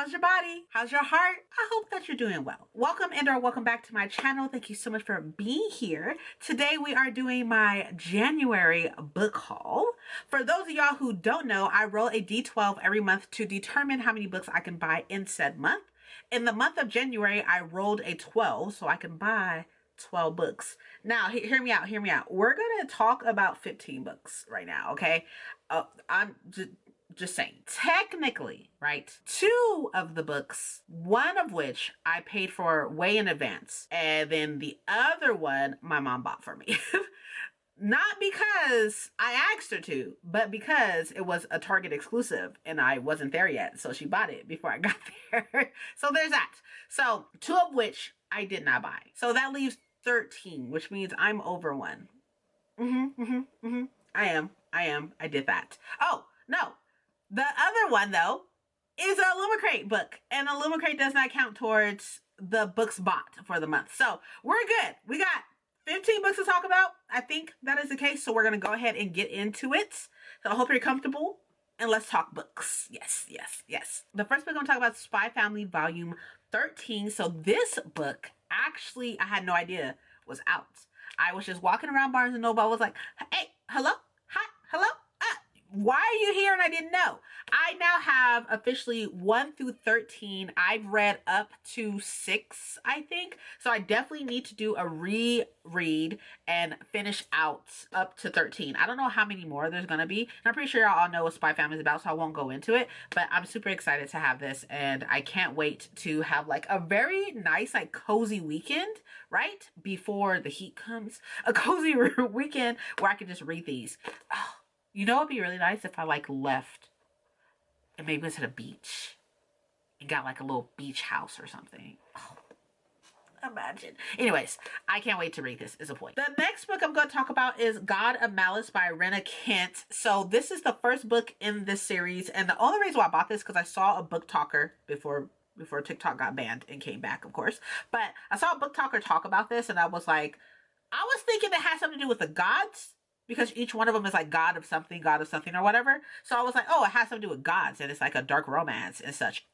How's your body? How's your heart? I hope that you're doing well. Welcome and/or welcome back to my channel. Thank you so much for being here. Today we are doing my January book haul. For those of y'all who don't know, I roll a D12 every month to determine how many books I can buy in said month. In the month of January, I rolled a 12 so I can buy 12 books. Now, hear me out, hear me out. We're gonna talk about 15 books right now, okay? I'm just saying, technically, right? 2 of the books, one of which I paid for way in advance, and then the other one my mom bought for me. Not because I asked her to, but because it was a Target exclusive and I wasn't there yet. So she bought it before I got there. So there's that. So 2 of which I did not buy. So that leaves 13, which means I'm over one. I am. I did that. Oh, no. The other one, though, is a Illumicrate book. And Illumicrate does not count towards the books bought for the month. So we're good. We got 15 books to talk about. I think that is the case. So we're going to go ahead and get into it. So I hope you're comfortable. And let's talk books. Yes. The first book I'm going to talk about is Spy Family Volume 13. So this book, actually, I had no idea was out. I was just walking around Barnes & Noble. I was like, hey, hello? Hi, hello? Why are you here? And I didn't know. I now have officially 1 through 13. I've read up to 6, I think. So I definitely need to do a reread and finish out up to 13. I don't know how many more there's going to be. And I'm pretty sure y'all all know what Spy Family is about, so I won't go into it. But I'm super excited to have this. And I can't wait to have like a very nice, like cozy weekend, right? Before the heat comes. A cozy weekend where I can just read these. Oh. You know, it'd be really nice if I like left and maybe went to the beach and got like a little beach house or something. Oh, imagine. Anyways, I can't wait to read this is a point. The next book I'm going to talk about is God of Malice by Rena Kent. So this is the first book in this series. And the only reason why I bought this because I saw a book talker before TikTok got banned and came back, of course. But I saw a book talker talk about this and I was like, I was thinking it had something to do with the gods. Because each one of them is like God of something or whatever. So I was like, oh, it has something to do with gods. And it's like a dark romance and such.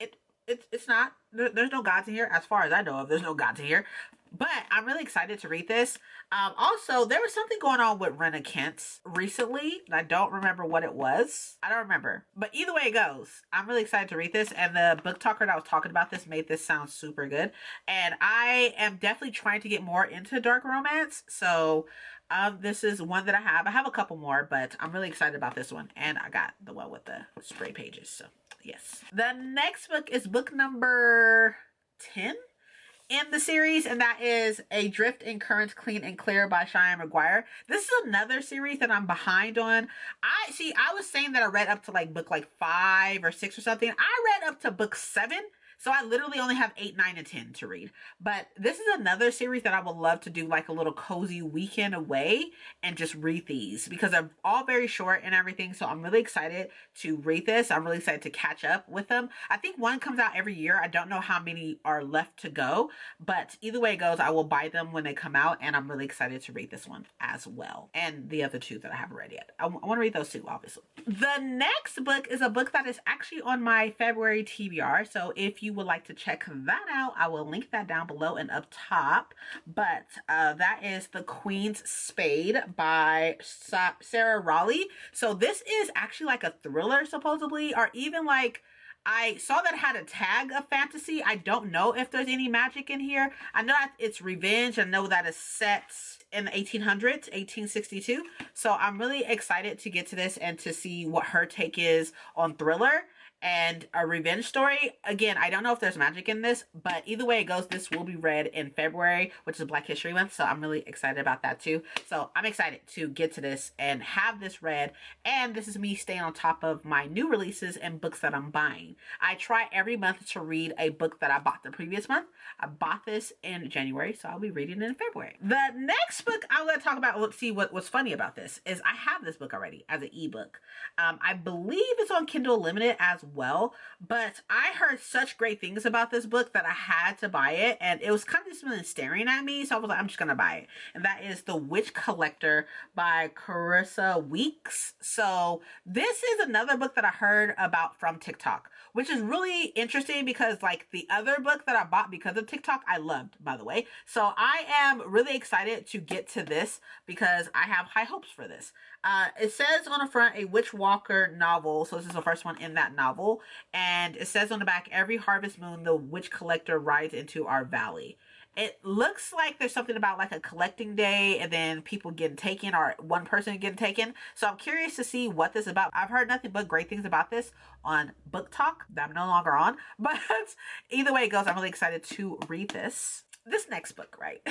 It's not. There's no gods in here. As far as I know of, there's no gods in here. But I'm really excited to read this. Also, there was something going on with Rena Kent recently. I don't remember what it was. I don't remember. But either way it goes, I'm really excited to read this. And the book talker that was talking about this made this sound super good. And I am definitely trying to get more into dark romance. So this is one that I have. I have a couple more, but I'm really excited about this one. And I got the one with the spray pages. So yes. The next book is book number 10 in the series, and that is Adrift in Currents Clean and Clear by Cheyenne McGuire. This is another series that I'm behind on. I was saying that I read up to like book like 5 or 6 or something. I read up to book 7. So I literally only have 8, 9, and 10 to read. But this is another series that I would love to do like a little cozy weekend away and just read these because they're all very short and everything. So I'm really excited to read this. I'm really excited to catch up with them. I think one comes out every year. I don't know how many are left to go, but either way it goes, I will buy them when they come out. And I'm really excited to read this one as well. And the other 2 that I haven't read yet. I want to read those 2, obviously. The next book is a book that is actually on my February TBR. So if you would like to check that out, I will link that down below and up top. But that is The Queen's Spade by Sarah Raleigh. So this is actually like a thriller supposedly, or even like I saw that it had a tag of fantasy. I don't know if there's any magic in here. I know that it's revenge. I know that it's set in the 1800s, 1862. So I'm really excited to get to this and to see what her take is on thriller and a revenge story. Again, I don't know if there's magic in this, but either way it goes, this will be read in February, which is Black History Month. So I'm really excited about that too. So I'm excited to get to this and have this read. And this is me staying on top of my new releases and books that I'm buying. I try every month to read a book that I bought the previous month. I bought this in January, so I'll be reading it in February. The next book I'm going to talk about, let's see what was funny about this, is I have this book already as an ebook. I believe it's on Kindle Limited as well, but I heard such great things about this book that I had to buy it, and it was kind of just been staring at me, so I was like, I'm just gonna buy it. And that is The Witch Collector by Carissa Weeks. So this is another book that I heard about from TikTok. which is really interesting because like the other book that I bought because of TikTok, I loved, by the way. So I am really excited to get to this because I have high hopes for this. It says on the front, a Witch Walker novel. So this is the first one in that novel. And it says on the back, every harvest moon, the witch collector rides into our valley. It looks like there's something about like a collecting day and then people getting taken or one person getting taken. So I'm curious to see what this is about. I've heard nothing but great things about this on Book Talk that I'm no longer on. But either way it goes, I'm really excited to read this. This next book, right?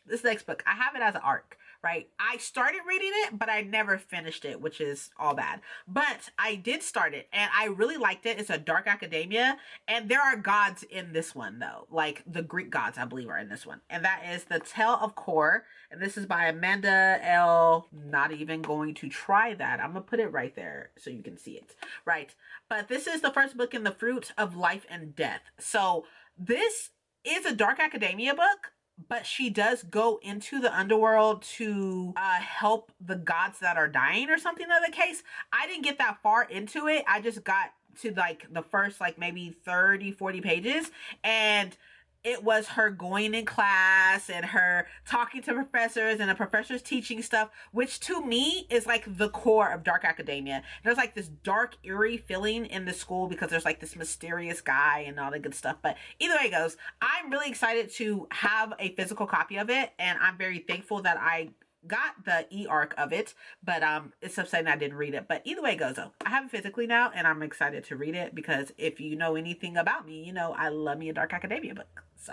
This next book, I have it as an arc. Right? I started reading it, but I never finished it, which is all bad. But I did start it, and I really liked it. It's a dark academia, and there are gods in this one, though. Like, the Greek gods, I believe, are in this one. And that is The Tale of Kor, and this is by Amanda L. Not even going to try that. I'm going to put it right there so you can see it. Right? But this is the first book in the Fruit of Life and Death. So, this is a dark academia book, but she does go into the underworld to help the gods that are dying or something of the case. I didn't get that far into it. I just got to like the first like maybe 30, 40 pages, and it was her going in class and her talking to professors and the professors teaching stuff, which to me is like the core of dark academia. There's like this dark, eerie feeling in the school because there's like this mysterious guy and all that good stuff. But either way it goes, I'm really excited to have a physical copy of it. And I'm very thankful that I got the e-arc of it, but it's upsetting I didn't read it. But either way it goes though, I have it physically now and I'm excited to read it because if you know anything about me, you know I love me a dark academia book. So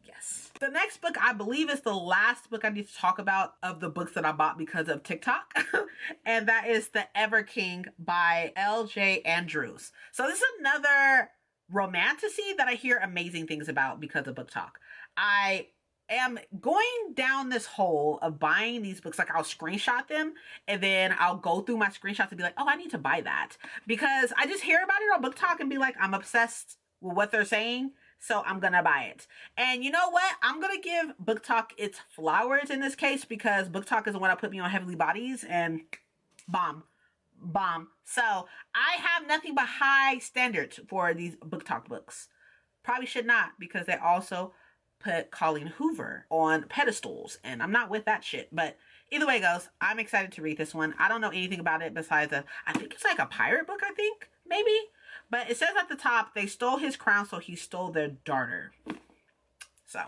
yes. The next book I believe is the last book I need to talk about of the books that I bought because of TikTok. And that is The Ever King by L.J. Andrews. So this is another romantasy that I hear amazing things about because of Book Talk. I am going down this hole of buying these books. Like I'll screenshot them and then I'll go through my screenshots and be like, oh, I need to buy that because I just hear about it on Book Talk and be like, I'm obsessed with what they're saying. So I'm going to buy it. And you know what? I'm going to give Book Talk its flowers in this case because Book Talk is the one that put me on Heavenly Bodies and bomb. So I have nothing but high standards for these Book Talk books. Probably should not because they also put Colleen Hoover on pedestals and I'm not with that shit. But either way it goes, I'm excited to read this one. I don't know anything about it besides I think it's like a pirate book, I think, maybe. But it says at the top, they stole his crown, so he stole their daughter. So,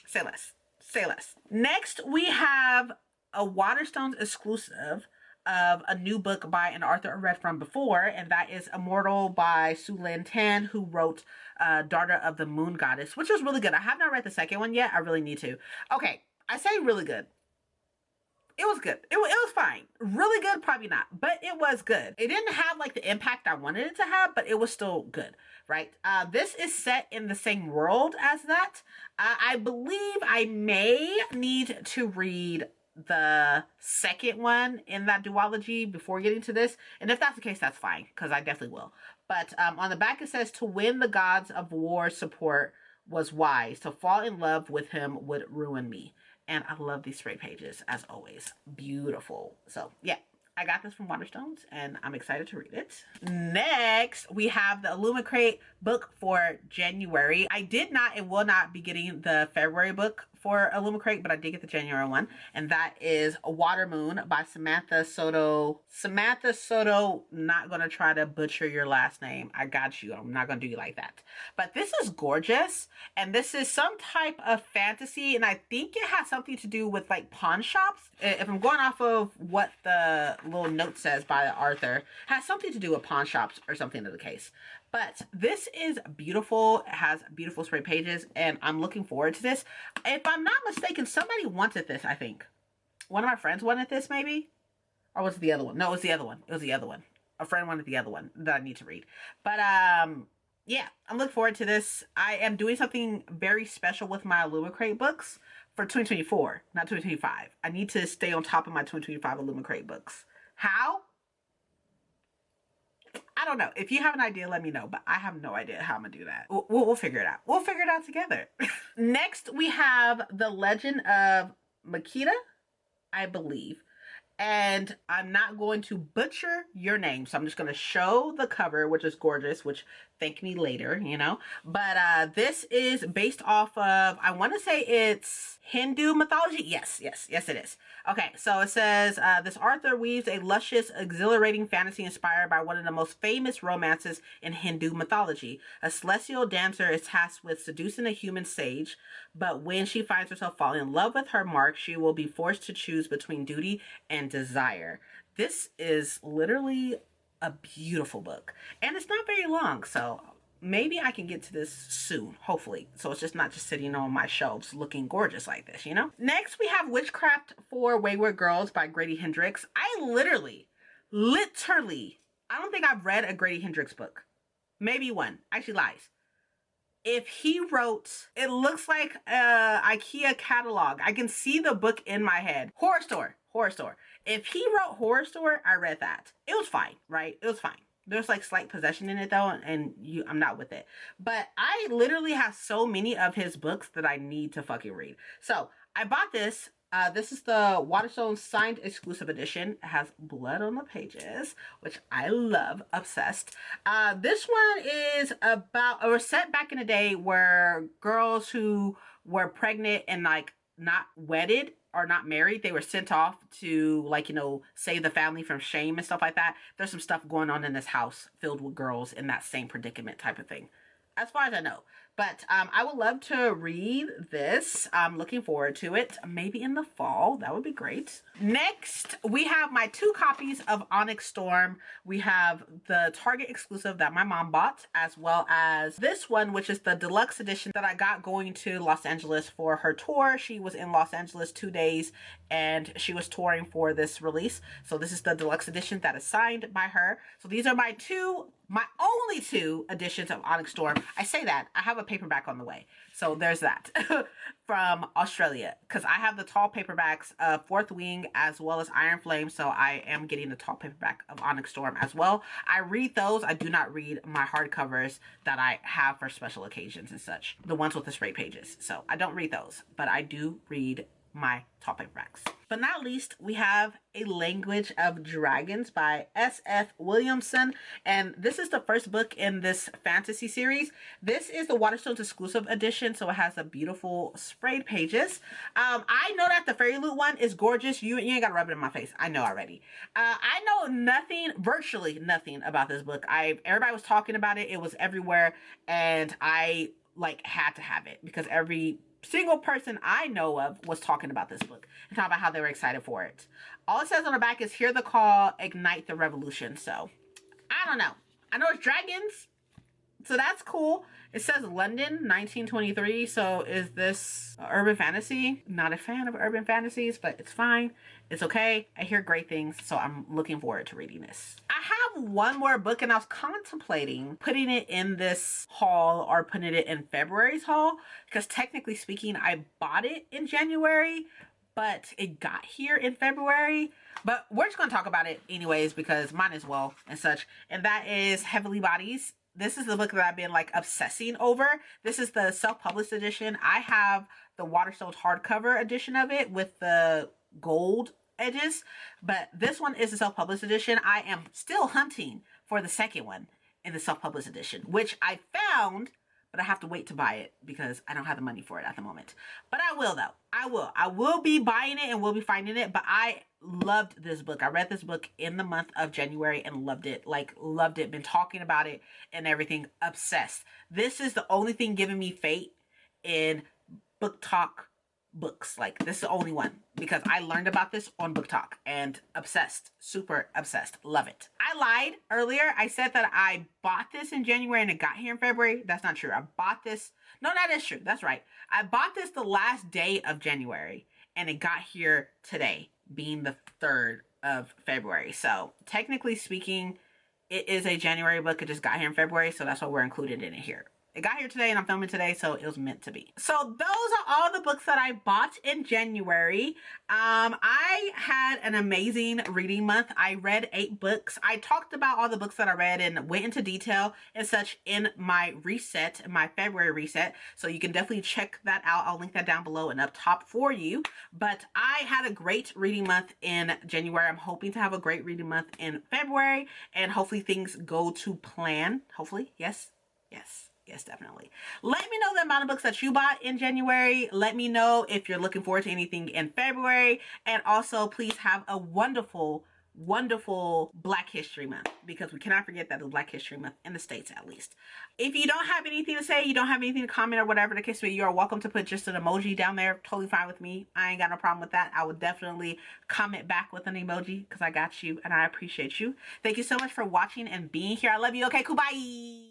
say less. Say less. Next, we have a Waterstones exclusive of a new book by an author I read from before, and that is Immortal by Su Lin Tan, who wrote Daughter of the Moon Goddess, which was really good. I have not read the second one yet. I really need to. Okay, I say really good. It was good. It was fine. Really good, probably not, but it was good. It didn't have like the impact I wanted it to have, but it was still good, right? This is set in the same world as that. I believe I may need to read the second one in that duology before getting to this. And if that's the case, that's fine, because I definitely will. But on the back it says, to win the gods of war support was wise. To fall in love with him would ruin me. And I love these Spade pages, as always. Beautiful. So, yeah. I got this from Waterstones, and I'm excited to read it. Next, we have the Illumicrate book for January. I did not and will not be getting the February book for Illumicrate, but I did get the January one, and that is Water Moon by Samantha Soto. Samantha Soto, not going to try to butcher your last name. I got you. I'm not going to do you like that. But this is gorgeous, and this is some type of fantasy, and I think it has something to do with like pawn shops. If I'm going off of what the little note says by the author, it has something to do with pawn shops or something of the case. But this is beautiful. It has beautiful Spade pages, and I'm looking forward to this. If I'm not mistaken, somebody wanted this, I think. One of my friends wanted this, maybe? Or was it the other one? No, it was the other one. It was the other one. A friend wanted the other one that I need to read. But, yeah, I'm looking forward to this. I am doing something very special with my Illumicrate books for 2024, not 2025. I need to stay on top of my 2025 Illumicrate books. How? I don't know. If you have an idea, let me know. But I have no idea how I'm going to do that. We'll figure it out. We'll figure it out together. Next, we have The Legend of Meneka, I believe. And I'm not going to butcher your name. So I'm just going to show the cover, which is gorgeous. Which thank me later, you know. But this is based off of, I want to say it's Hindu mythology. Yes, it is. Okay, so it says this author weaves a luscious, exhilarating fantasy inspired by one of the most famous romances in Hindu mythology. A celestial dancer is tasked with seducing a human sage, but when she finds herself falling in love with her mark, she will be forced to choose between duty and desire. This is literally a beautiful book, and it's not very long, so maybe I can get to this soon, hopefully, so it's just not just sitting on my shelves looking gorgeous like this, you know. Next we have Witchcraft for Wayward Girls by Grady Hendrix. I literally I don't think I've read a Grady Hendrix book, maybe one. Actually lies. If he wrote, it looks like a IKEA catalog. I can see the book in my head. Horror Store. If he wrote Horror Store, I read that. It was fine, right? It was fine. There's like slight possession in it though, and I'm not with it. But I literally have so many of his books that I need to fucking read. So I bought this. This is the Waterstone signed exclusive edition. It has blood on the pages, which I love, obsessed. This one is about a set back in the day where girls who were pregnant and like not wedded or not married, they were sent off to, like, you know, save the family from shame and stuff like that. There's some stuff going on in this house filled with girls in that same predicament type of thing, as far as I know. But I would love to read this. I'm looking forward to it. Maybe in the fall. That would be great. Next, we have my 2 copies of Onyx Storm. We have the Target exclusive that my mom bought, as well as this one, which is the deluxe edition that I got going to Los Angeles for her tour. She was in Los Angeles 2 days and she was touring for this release. So this is the deluxe edition that is signed by her. So these are my only 2 editions of Onyx Storm. I say that, I have a paperback on the way. So there's that from Australia, because I have the tall paperbacks of Fourth Wing as well as Iron Flame. So I am getting the tall paperback of Onyx Storm as well. I read those. I do not read my hardcovers that I have for special occasions and such. The ones with the spray pages. So I don't read those, but I do read my top paperbacks. But not least, we have A Language of Dragons by S.F. Williamson. And this is the first book in this fantasy series. This is the Waterstones exclusive edition, so it has the beautiful sprayed pages. I know that the Fairy Loot one is gorgeous. You ain't gotta rub it in my face. I know already. I know virtually nothing about this book. Everybody was talking about it. It was everywhere. And I like had to have it because every single person I know of was talking about this book and talking about how they were excited for it. All it says on the back is "Hear the call, ignite the revolution." So I don't know. I know it's dragons, so that's cool. It says London 1923. So is this urban fantasy? Not a fan of urban fantasies, but it's fine. It's okay. I hear great things, so I'm looking forward to reading this. I have one more book and I was contemplating putting it in this haul or putting it in February's haul, because technically speaking, I bought it in January, but it got here in February. But we're just going to talk about it anyways because might as well and such. And that is Heavenly Bodies. This is the book that I've been like obsessing over. This is the self-published edition. I have the Waterstones hardcover edition of it with the gold edges, but this one is the self-published edition. I am still hunting for the second one in the self-published edition, which I found, but I have to wait to buy it because I don't have the money for it at the moment. But I will though. I will be buying it and will be finding it. But I loved this book. I read this book in the month of January and loved it. Like, loved it. Been talking about it and everything. Obsessed. This is the only thing giving me fate in book talk books. Like, this is the only one because I learned about this on Book Talk and obsessed. Super obsessed. Love it. I lied earlier. I said that I bought this in January and it got here in February. That's not true. I bought this. No, that is true. That's right. I bought this the last day of January and it got here today, being the 3rd of February. So technically speaking, it is a January book. It just got here in February. So that's why we're included in it here. It got here today and I'm filming today, so it was meant to be. So those are all the books that I bought in January. I had an amazing reading month. I read 8 books. I talked about all the books that I read and went into detail and such in my reset, my February reset. So you can definitely check that out. I'll link that down below and up top for you. But I had a great reading month in January. I'm hoping to have a great reading month in February and hopefully things go to plan. Hopefully, yes. Yes, yes, definitely. Let me know the amount of books that you bought in January. Let me know if you're looking forward to anything in February. And also, please have a wonderful, wonderful Black History Month, because we cannot forget that it's Black History Month in the States, at least. If you don't have anything to say, you don't have anything to comment or whatever the case may be, you are welcome to put just an emoji down there. Totally fine with me. I ain't got no problem with that. I would definitely comment back with an emoji because I got you and I appreciate you. Thank you so much for watching and being here. I love you. Okay, cool. Bye.